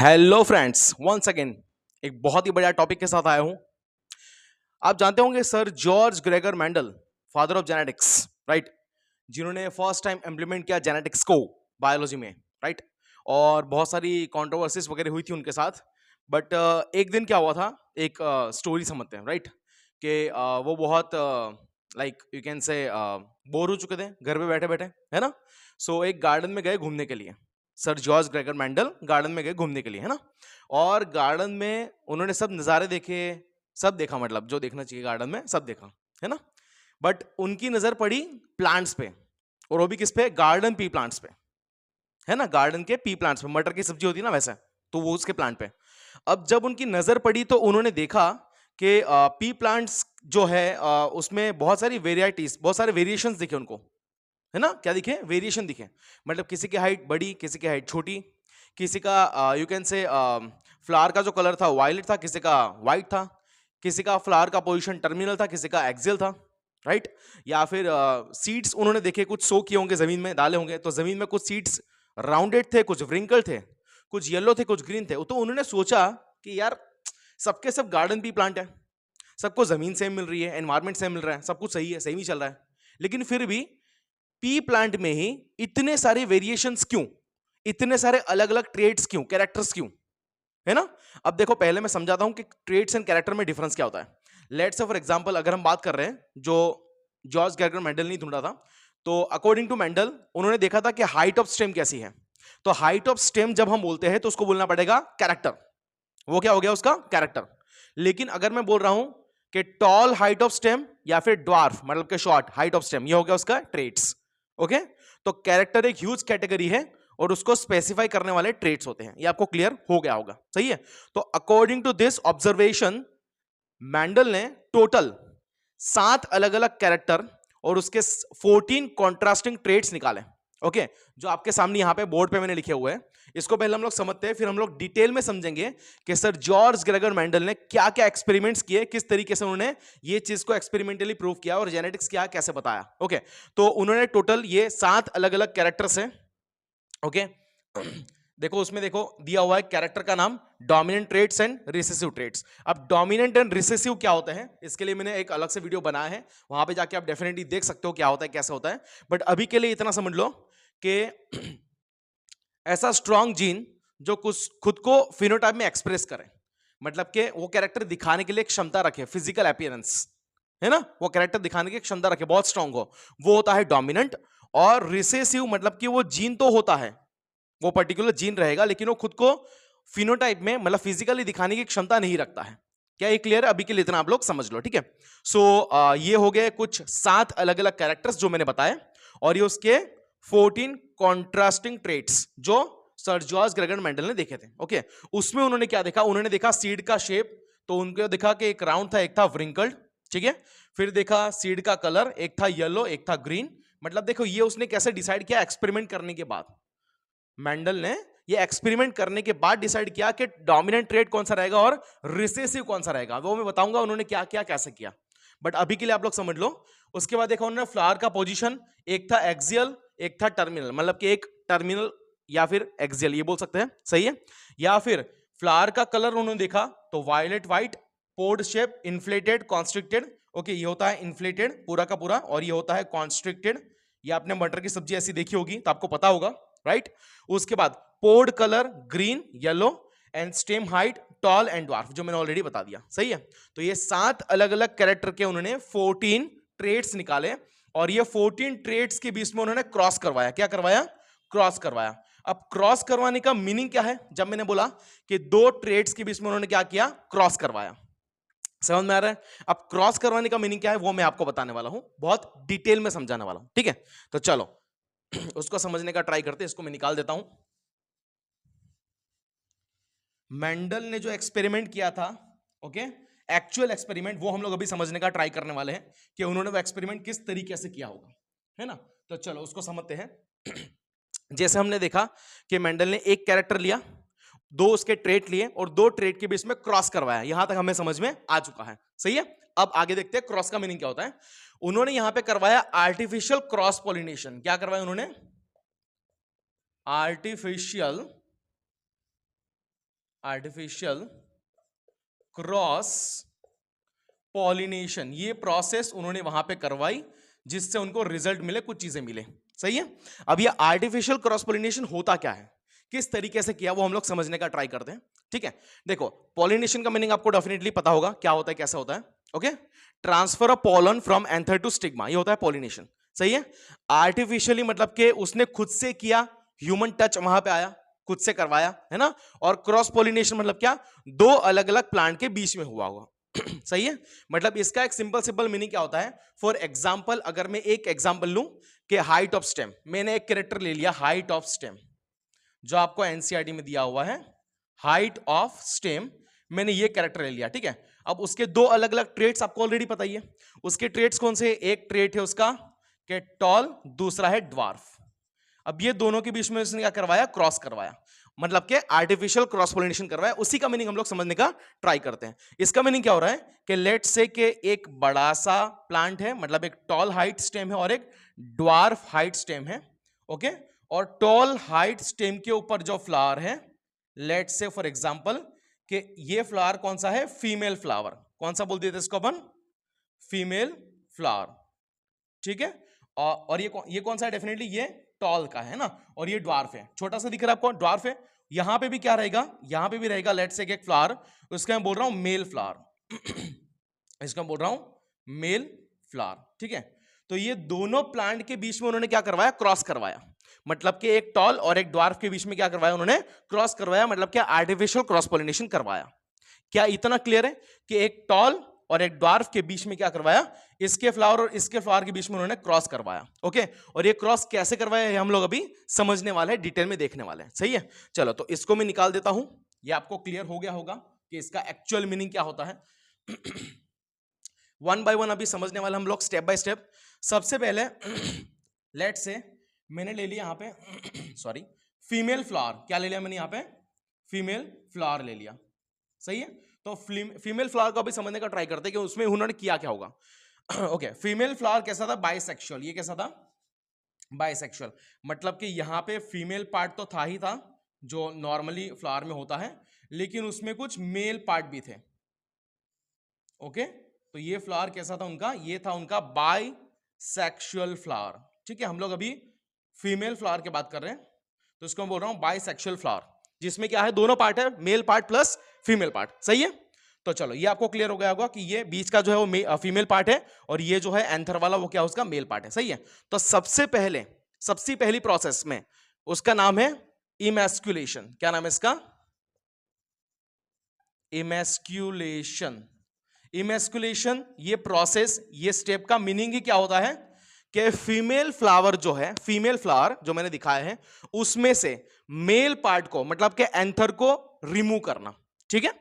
Hello friends, once again एक बहुत ही बढ़िया टॉपिक के साथ आया हूं। आप जानते होंगे sir George Gregor Mendel, father of genetics, right, जिन्होंने फर्स्ट टाइम इंप्लीमेंट किया जेनेटिक्स को बायोलॉजी में, राइट। और बहुत सारी कंट्रोवर्सीज वगैरह हुई थी उनके साथ। बट एक दिन क्या हुआ था, एक स्टोरी समझते हैं, राइट, कि वो बहुत like you can say bore हो चुके थे घर पे बैठे बैठे, है ना। सो एक गार्डन में गए घूमने के लिए। Sir George Gregor Mendel garden में गए घूमने के लिए, है ना। और गार्डन में उन्होंने सब नज़ारे देखे, सब देखा, मतलब जो देखना चाहिए गार्डन में सब देखा, है ना। बट उनकी नज़र पड़ी प्लांट्स पे, और वो भी किस पे, गार्डन पी प्लांट्स पे, है ना। गार्डन के पी प्लांट्स पे, मटर की सब्जी होती है ना वैसे, तो वो उसके प्लांट पे। अब जब उनकी नज़र पड़ी तो उन्होंने देखा कि पी प्लांट्स जो है उसमें बहुत सारी वेराइटीज, बहुत सारे वेरिएशंस दिखे उनको, है ना। क्या दिखे, वेरिएशन दिखे। मतलब किसी की हाइट बड़ी, किसी की हाइट छोटी, किसी का यू कैन से फ्लावर का जो कलर था वायलेट था, किसी का वाइट था, किसी का फ्लावर का पोजीशन टर्मिनल था, किसी का एक्सियल था, राइट। या फिर सीड्स उन्होंने देखे, कुछ सो किए होंगे, जमीन में डाले होंगे, तो जमीन में कुछ सीड्स राउंडेड थे, कुछ व्रिंकल थे, कुछ येलो थे, कुछ ग्रीन थे। तो उन्होंने सोचा कि यार सबके सब गार्डन भी प्लांट है, सबको जमीन सेम मिल रही है, एनवायरमेंट सेम मिल रहा है, सब कुछ सही है, सेम ही चल रहा है, लेकिन फिर भी पी प्लांट में ही इतने सारे वेरिएशंस क्यों, इतने सारे अलग अलग ट्रेड्स क्यों, कैरेक्टर्स क्यों, है ना। अब देखो, पहले मैं समझाता हूं कि ट्रेड्स एंड कैरेक्टर में डिफरेंस क्या होता है। लेट्स से फॉर एग्जांपल अगर हम बात कर रहे हैं, जो जॉर्ज ग्रेगर मेंडल ने ढूंढा था, तो अकॉर्डिंग टू मेंडल उन्होंने देखा था कि हाइट ऑफ स्टेम कैसी है। तो हाइट ऑफ स्टेम जब हम बोलते हैं तो उसको बोलना पड़ेगा कैरेक्टर। वो क्या हो गया, उसका कैरेक्टर। लेकिन अगर मैं बोल रहा हूं कि टॉल हाइट ऑफ स्टेम या फिर ड्वार्फ मतलब के शॉर्ट हाइट ऑफ स्टेम, ये हो गया उसका ट्रेट्स। ओके, तो कैरेक्टर एक ह्यूज कैटेगरी है और उसको स्पेसिफाई करने वाले ट्रेट्स होते हैं। ये आपको क्लियर हो गया होगा, सही है। तो according to this observation Mendel ने टोटल 7 अलग अलग कैरेक्टर और उसके 14 कॉन्ट्रास्टिंग ट्रेट्स निकाले। ओके, जो आपके सामने यहां पे बोर्ड पे मैंने लिखे हुए हैं, इसको पहले हम लोग समझते हैं, फिर हम लोग डिटेल में समझेंगे कि सर जॉर्ज ग्रेगर मेंडल ने क्या क्या एक्सपेरिमेंट्स किए, किस तरीके से उन्होंने ये चीज को एक्सपेरिमेंटली प्रूव किया और जेनेटिक्स क्या कैसे बताया। ओके, तो उन्होंने टोटल ये 7 अलग अलग कैरेक्टर्स हैं। ओके, देखो उसमें देखो दिया हुआ है कैरेक्टर का नाम, dominant traits and recessive traits. अब डोमिनेंट एंड रिसेसिव क्या होता है, इसके लिए मैंने एक अलग से वीडियो बनाया है, वहां पे जाके आप डेफिनेटली देख सकते हो क्या होता है, कैसे होता है। बट अभी के लिए इतना समझ लो कि ऐसा स्ट्रॉन्ग जीन जो कुछ खुद को फिनोटाइप में एक्सप्रेस करे, मतलब कि वो कैरेक्टर दिखाने के लिए क्षमता रखे, फिजिकल अपीयरेंस, है ना, वो कैरेक्टर दिखाने की क्षमता रखे, बहुत स्ट्रॉन्ग हो, वो होता है डोमिनेंट। और रिसेसिव मतलब कि वो जीन तो होता है, वो पर्टिकुलर जीन रहेगा, लेकिन वो खुद को फिनोटाइप में मतलब फिजिकली दिखाने की क्षमता नहीं रखता है। क्या ये क्लियर है? अभी के लिए इतना आप लोग समझ लो, ठीक है। सो ये हो गए कुछ 7 अलग अलग कैरेक्टर्स जो मैंने बताए, और ये उसके 14 कॉन्ट्रास्टिंग ट्रेट्स जो सर जॉर्ज ग्रेगर मेंडल ने देखे थे। ओके, उसमें उन्होंने क्या देखा, उन्होंने देखा सीड का शेप, तो उनको देखा कि एक राउंड था, एक था व्रिंकल्ड, ठीक है। फिर देखा सीड का कलर, एक था येलो, एक था ग्रीन। मतलब देखो ये उसने कैसे डिसाइड किया, एक्सपेरिमेंट करने के बाद। मेंडल ने ये एक्सपेरिमेंट करने के बाद डिसाइड किया कि डोमिनेंट ट्रेट कौन सा रहेगा और रिसेसिव कौन सा रहेगा, वो मैं बताऊंगा उन्होंने क्या क्या कैसे किया। बट अभी के लिए आप लोग समझ लो। उसके बाद देखा उन्होंने फ्लावर का पोजीशन, एक था एक्सियल, एक था टर्मिनल, मतलब कि एक टर्मिनल या फिर एक्सियल, ये बोल सकते हैं, सही है। या फिर फ्लावर का कलर उन्होंने देखा तो violet white, pod shape, inflated, constricted. Okay, ये होता है इन्फ्लेटेड पूरा का पूरा, और ये होता है कॉन्स्ट्रिक्टेड। ये आपने मटर की सब्जी ऐसी देखी होगी तो आपको पता होगा, राइट। उसके बाद pod colour green, yellow, and stem height tall and dwarf, जो मैंने ऑलरेडी बता दिया, सही है। तो ये 7 अलग अलग कैरेक्टर के उन्होंने 14 ट्रेट्स निकाले, और ये 14 ट्रेट्स के बीच में उन्होंने क्रॉस करवाया। क्या करवाया? क्रॉस करवाया। अब क्रॉस करवाने का मीनिंग क्या है, जब मैंने बोला कि 2 ट्रेट्स के बीच में उन्होंने क्या किया, क्रॉस करवाया, समझ में आ रहा है? अब क्रॉस करवाने का मीनिंग क्या है वो मैं आपको बताने वाला हूं, बहुत डिटेल में समझाने वाला हूं, ठीक है। तो चलो उसको समझने का ट्राई करते हैं। इसको मैं निकाल देता हूं। मेंडल ने जो एक्सपेरिमेंट किया था, ओके, एक्चुअल एक्सपेरिमेंट, वो हम लोग अभी समझने का ट्राई करने वाले हैं कि उन्होंने वो एक्सपेरिमेंट किस तरीके से किया होगा, है ना। तो चलो उसको समझते हैं। जैसे हमने देखा कि मेंडल ने एक कैरेक्टर लिया, 2 उसके ट्रेट लिए, और 2 ट्रेट के बीच में क्रॉस करवाया। यहां तक हमें समझ में आ चुका है, सही है। अब आगे देखते हैं क्रॉस का मीनिंग क्या होता है। उन्होंने यहां पे करवाया आर्टिफिशियल क्रॉस पॉलिनेशन। क्या करवाया उन्होंने? आर्टिफिशियल आर्टिफिशियल क्रॉस पॉलिनेशन, ये प्रोसेस उन्होंने वहां पे करवाई जिससे उनको रिजल्ट मिले, कुछ चीजें मिले। सही है। अब ये आर्टिफिशियल क्रॉस पॉलिनेशन होता क्या है, किस तरीके से किया, वो हम लोग समझने का ट्राई करते हैं। ठीक है, देखो पॉलिनेशन का मीनिंग आपको डेफिनेटली पता होगा क्या होता है, कैसा होता है। Okay, transfer of pollen from anther to stigma, ये होता है पॉलिनेशन। सही है। आर्टिफिशियली मतलब कि उसने खुद से किया, ह्यूमन टच वहां पे आया, खुद से करवाया, है ना। और क्रॉस पॉलिनेशन मतलब क्या, दो अलग अलग प्लांट के बीच में हुआ होगा। सही है। मतलब इसका एक सिंपल सिंपल मीनिंग क्या होता है, फॉर एग्जाम्पल अगर मैं एक एग्जाम्पल लूं कि हाइट ऑफ स्टेम, मैंने एक कैरेक्टर ले लिया हाइट ऑफ स्टेम, जो आपको एनसीईआरटी में दिया हुआ है, हाइट ऑफ स्टेम, मैंने ये कैरेक्टर ले लिया। ठीक है, अब उसके दो अलग अलग ट्रेट्स आपको ऑलरेडी पता ही है। उसके ट्रेट्स कौन से, एक ट्रेट है उसका कि टॉल, दूसरा है ड्वार्फ। अब ये दोनों के बीच में उसने क्या करवाया, क्रॉस करवाया, मतलब कि आर्टिफिशियल क्रॉस पोलिनेशन करवाया। उसी का मीनिंग हम लोग समझने का ट्राई करते हैं। इसका मीनिंग क्या हो रहा है कि लेट्स से कि एक बड़ा सा प्लांट है, मतलब एक टॉल हाइट स्टेम है और एक ड्वार्फ हाइट स्टेम है। ओके, और टॉल हाइट स्टेम के ऊपर जो फ्लावर है, लेट्स से फॉर एग्जांपल कि ये फ्लावर कौन सा है, फीमेल फ्लावर, कौन सा बोल देते इसको अपन, फीमेल फ्लावर। ठीक है, और ये कौन सा है, डेफिनेटली ये टॉल का है ना, और ये ड्वार्फ है, छोटा सा दिख रहा है आपको, ड्वार्फ है। यहां पे भी क्या रहेगा, यहां पे भी रहेगा लेट्स से एक फ्लावर, उसका मैं बोल रहा हूं मेल फ्लावर, इसका बोल रहा हूं मेल फ्लावर। ठीक है, तो ये दोनों प्लांट के बीच में उन्होंने क्या करवाया, क्रॉस करवाया, मतलब कि एक टॉल और एक ड्वार्फ के बीच में क्या करवाया उन्होंने, क्रॉस करवाया, मतलब कि आर्टिफिशियल क्रॉस पॉलिनेशन करवाया। क्या इतना क्लियर है कि एक टॉल और एक ड्वार्फ के बीच में क्या करवाया, इसके फ्लावर और इसके फ्लावर के बीच में उन्होंने क्रॉस करवाया। ओके, और ये क्रॉस कैसे करवाया है हम लोग अभी समझने वाले हैं, डिटेल में देखने वाले हैं। सही है, चलो तो इसको मैं निकाल देता हूं, ये आपको क्लियर हो गया होगा कि इसका एक्चुअल मीनिंग क्या होता है। वन बाय वन अभी समझने वाले हम लोग, स्टेप बाय स्टेप। सबसे पहले लेट से मैंने ले लिया यहां पे सॉरी फीमेल फ्लावर, क्या ले लिया मैंने यहां पे, फीमेल फ्लावर ले लिया। सही है, तो फीमेल फ्लावर को भी समझने का ट्राई करते हैं कि उसमें उन्होंने किया क्या होगा। ओके, फीमेल फ्लावर कैसा था, बाइसेक्सुअल, ये कैसा था, बाइसेक्सुअल, मतलब कि यहां पे फीमेल पार्ट तो था ही था जो नॉर्मली फ्लावर में होता है, लेकिन उसमें कुछ मेल पार्ट भी थे। ओके, तो ये फ्लावर कैसा था उनका, ये था उनका बाइसेक्सुअल फ्लावर। ठीक है, हम लोग अभी फीमेल फ्लावर की बात कर रहे हैं, तो इसको मैं बोल रहा हूं बाइसेक्सुअल फ्लावर, जिसमें क्या है, दोनों पार्ट है, male part plus female part. सही है, तो चलो ये आपको क्लियर हो गया होगा कि ये बीच का जो है वो फीमेल पार्ट है और ये जो है एंथर वाला वो क्या है, उसका मेल पार्ट है। सही है, तो सबसे पहली प्रोसेस में उसका नाम है इमैस्कुलेशन। क्या नाम है इसका, इमैस्कुलेशन। इमैस्कुलेशन ये प्रोसेस, ये स्टेप का मीनिंग ही क्या होता है कि फीमेल फ्लावर जो है, फीमेल फ्लावर जो मैंने दिखाया है, उसमें से मेल पार्ट को, मतलब के एंथर को रिमूव करना। ठीक है,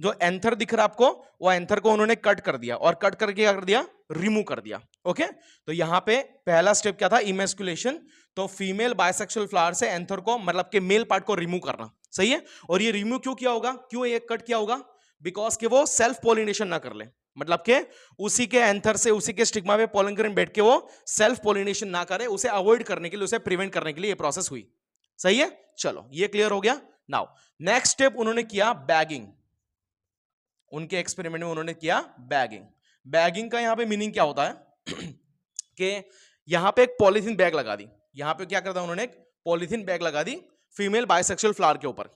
जो एंथर दिख रहा है आपको, वो एंथर को उन्होंने कट कर दिया, और कट करके क्या कर दिया, रिमूव कर दिया। ओके, तो यहां पे पहला स्टेप क्या था, इमैस्कुलेशन। तो फीमेल बाइसेक्सुअल फ्लावर से एंथर को, मतलब के मेल पार्ट को रिमूव करना। सही है, और ये रिमूव क्यों किया होगा, क्यों ये कट किया होगा, बिकॉज के वो सेल्फ पॉलिनेशन ना कर ले, मतलब के उसी के एंथर से, उसी के स्टिग्मा पे पोलन ग्रेन बैठ के वो सेल्फ पॉलिनेशन ना करे, उसे अवॉइड करने के लिए, उसे प्रिवेंट करने के लिए ये प्रोसेस हुई। सही है, चलो ये क्लियर हो गया। नाउ नेक्स्ट स्टेप उन्होंने किया बैगिंग, उनके एक्सपेरिमेंट में उन्होंने किया बैगिंग। बैगिंग का यहां पे मीनिंग क्या होता है कि यहां पे एक पॉलीथीन बैग लगा दी, यहां पे क्या करता उन्होंने, एक पॉलीथीन बैग लगा दी फीमेल बाइसेक्सुअल फ्लावर के ऊपर।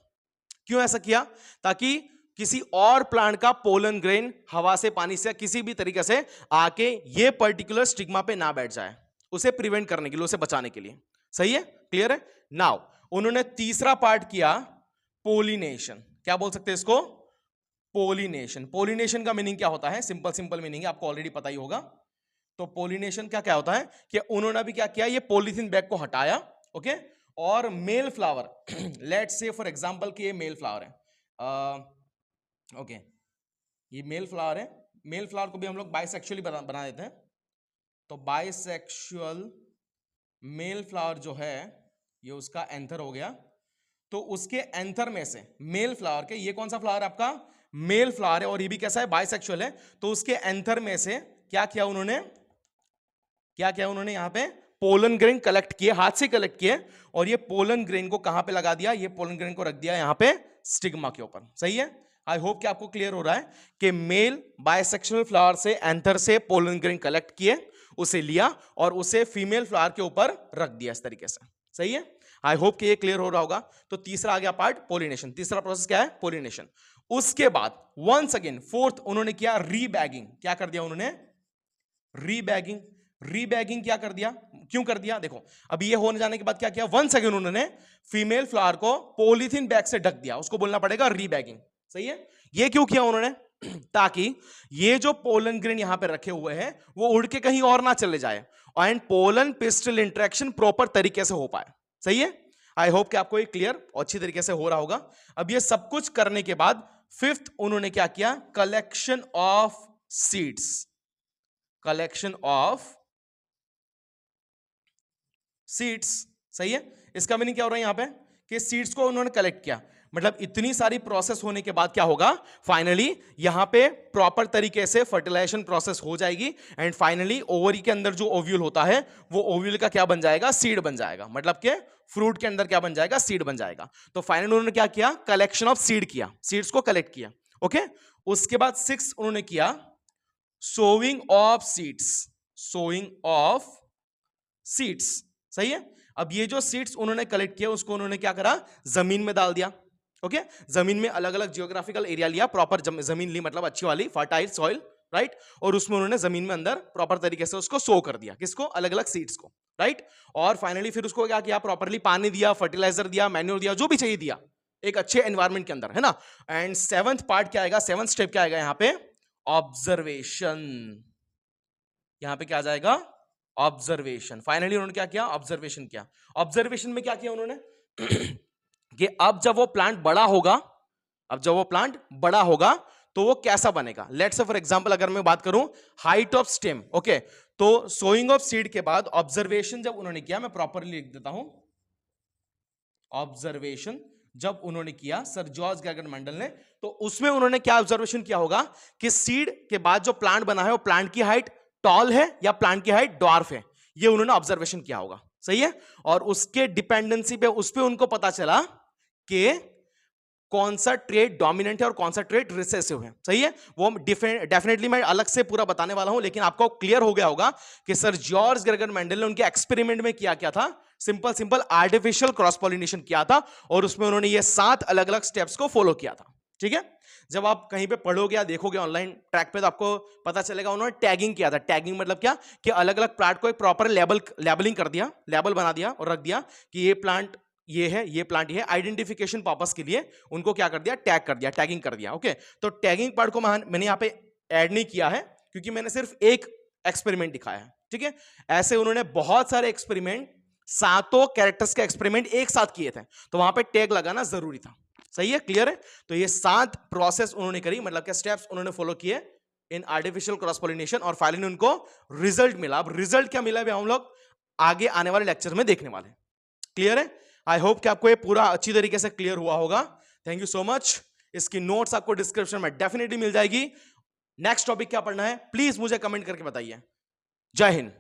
क्यों ऐसा किया, ताकि किसी और प्लांट का पोलन ग्रेन हवा से, पानी से, किसी भी तरीके से आके ये पर्टिकुलर स्टिग्मा पे ना बैठ जाए, उसे प्रिवेंट करने के लिए, उसे बचाने के लिए। सही है, क्लियर है। नाउ उन्होंने तीसरा पार्ट किया पोलिनेशन। क्या बोल सकते हैं इसको, पोलिनेशन। पोलिनेशन का मीनिंग क्या होता है, सिंपल मीनिंग है, आपको ऑलरेडी पता ही होगा। तो पोलिनेशन क्या क्या होता है कि उन्होंने भी क्या किया, ये पॉलीथीन बैग को हटाया। ओके, और male flower let's say for example कि ये मेल फ्लावर है, ओके ये मेल फ्लावर है, मेल फ्लावर को भी हम लोग बाइसेक्सुअली बना देते हैं। तो बाइसेक्सुअल मेल फ्लावर जो है, ये उसका एंथर हो गया। तो उसके एंथर में से मेल फ्लावर के, ये कौन सा फ्लावर है आपका, मेल फ्लावर है, और ये भी कैसा है, बाइसेक्सुअल है। तो उसके एंथर में से क्या किया उन्होंने, यहां पे पोलन ग्रेन कलेक्ट किए, हाथ से कलेक्ट किए, और ये पोलन ग्रेन को कहां पे लगा दिया, ये पोलन ग्रेन को रख दिया यहां पे स्टिग्मा के ऊपर। सही है, आई होप कि आपको क्लियर हो रहा है कि मेल बायसेक्शुअल फ्लावर से एंथर से पोलन ग्रेन कलेक्ट किए, उसे लिया और उसे फीमेल फ्लावर के ऊपर रख दिया इस तरीके से। सही है, आई होप कि ये क्लियर हो रहा होगा। तो तीसरा आ गया पार्ट पोलिनेशन। तीसरा प्रोसेस क्या है? पोलिनेशन। उसके बाद वंस अगेन फोर्थ उन्होंने किया रीबैगिंग। क्या कर दिया उन्होंने? रीबैगिंग। रीबैगिंग क्या कर दिया? क्यों कर दिया? देखो अब ये होने जाने के बाद क्या किया? वंस अगेन उन्होंने फीमेल फ्लावर को पॉलीथीन बैग से ढक दिया, उसको बोलना पड़ेगा रीबैगिंग। सही है, ये क्यों किया उन्होंने? ताकि ये जो पोलन ग्रेन यहां पे रखे हुए हैं वो उड़ के कहीं और ना चले जाए and pollen pistol interaction proper तरीके से हो पाए। सही है, आई होप कि आपको ये क्लियर और अच्छी तरीके से हो रहा होगा। अब ये सब कुछ करने के बाद फिफ्थ उन्होंने क्या किया? Collection of seeds. Collection of seeds. सही है, इसका मीनिंग क्या हो रहा है यहां पे? कि सीड्स को उन्होंने कलेक्ट किया, मतलब इतनी सारी प्रोसेस होने के बाद क्या होगा? फाइनली यहां पे प्रॉपर तरीके से फर्टिलाइजेशन प्रोसेस हो जाएगी एंड फाइनली ओवरी के अंदर जो ओव्यूल होता है वो ओव्यूल का क्या बन जाएगा? सीड बन जाएगा। मतलब के फ्रूट के अंदर क्या बन जाएगा? सीड बन जाएगा। तो फाइनली उन्होंने क्या किया? कलेक्शन ऑफ सीड किया, सीड्स को कलेक्ट किया। ओके, उसके बाद सिक्स उन्होंने किया sowing of seeds. Sowing of seeds. सही है, अब ये जो सीड्स उन्होंने कलेक्ट किया उसको उन्होंने क्या करा? जमीन में डाल दिया। ओके, जमीन में अलग अलग जियोग्राफिकल एरिया लिया, प्रॉपर जमीन ली, मतलब अच्छी वाली फर्टाइल सॉइल, राइट, और उसमें उन्होंने जमीन में अंदर प्रॉपर तरीके से उसको सो कर दिया। किसको? अलग अलग सीड्स को, राइट। और फाइनली फिर उसको क्या किया? प्रॉपरली पानी दिया, फर्टिलाइजर दिया, मैन्योर दिया, जो भी चाहिए दिया एक अच्छे एनवायरमेंट के अंदर, है ना। एंड सेवंथ पार्ट क्या आएगा? सेवंथ स्टेप क्या आएगा यहाँ पे? ऑब्जर्वेशन। यहां पे क्या आ जाएगा? ऑब्जर्वेशन। फाइनली उन्होंने क्या किया? ऑब्जर्वेशन किया। ऑब्जर्वेशन में क्या किया उन्होंने? कि अब जब वो प्लांट बड़ा होगा, अब जब वो प्लांट बड़ा होगा तो वो कैसा बनेगा। लेट्स से फॉर एग्जांपल अगर मैं बात करूं हाइट ऑफ स्टेम, ओके, तो सोइंग ऑफ सीड के बाद ऑब्जर्वेशन जब उन्होंने किया, मैं प्रॉपरली लिख देता हूं, ऑब्जर्वेशन जब उन्होंने किया सर जॉर्ज ग्रेगर मेंडल ने, तो उसमें उन्होंने क्या ऑब्जर्वेशन किया होगा कि सीड के बाद जो प्लांट बना है वो प्लांट की हाइट टॉल है या प्लांट की हाइट ड्वार्फ है, ये उन्होंने ऑब्जर्वेशन किया होगा। सही है, और उसके डिपेंडेंसी पे उस पे उनको पता चला कि कौन सा ट्रेड डोमिनेंट है और कौन सा ट्रेड रिसेसिव है। सही है, वो डेफिनेटली मैं अलग से पूरा बताने वाला हूं, लेकिन आपको क्लियर हो गया होगा कि सर जॉर्ज ग्रेगर मेंडल ने उनके एक्सपेरिमेंट में क्या था? सिंपल आर्टिफिशियल क्रॉस पॉलिनेशन किया था और उसमें उन्होंने ये 7 अलग अलग स्टेप्स को फॉलो किया था। ठीक है, जब आप कहीं पे पढ़ोगे या देखोगे ऑनलाइन ट्रैक पे तो आपको पता चलेगा उन्होंने टैगिंग किया था। टैगिंग मतलब क्या? कि अलग अलग प्लांट को एक प्रॉपर लेबलिंग कर दिया, लेबल बना दिया और रख दिया कि ये प्लांट ये है, ये प्लांट ये है। आइडेंटिफिकेशन पर्पस के लिए उनको क्या कर दिया? टैग कर दिया, टैगिंग कर दिया। ओके, तो टैगिंग पार्ट को मैंने यहाँ पे ऐड नहीं किया है क्योंकि मैंने सिर्फ एक एक्सपेरिमेंट दिखाया है। ठीक है, ऐसे उन्होंने बहुत सारे एक्सपेरिमेंट, 7 कैरेक्टर्स के एक्सपेरिमेंट एक साथ किए थे, तो वहां पे टैग लगाना जरूरी था। सही है, क्लियर है। तो ये 7 प्रोसेस उन्होंने करी, मतलब क्या स्टेप्स उन्होंने फॉलो किए इन आर्टिफिशियल क्रॉस पॉलिनेशन और फाइनली उनको रिजल्ट मिला। अब रिजल्ट क्या मिला हम लोग आगे आने वाले लेक्चर में देखने वाले। क्लियर है, आई होप कि आपको ये पूरा अच्छी तरीके से क्लियर हुआ होगा। Thank you so much. इसकी नोट्स आपको डिस्क्रिप्शन में डेफिनेटली मिल जाएगी। नेक्स्ट टॉपिक क्या पढ़ना है प्लीज मुझे कमेंट करके बताइए। जय हिंद।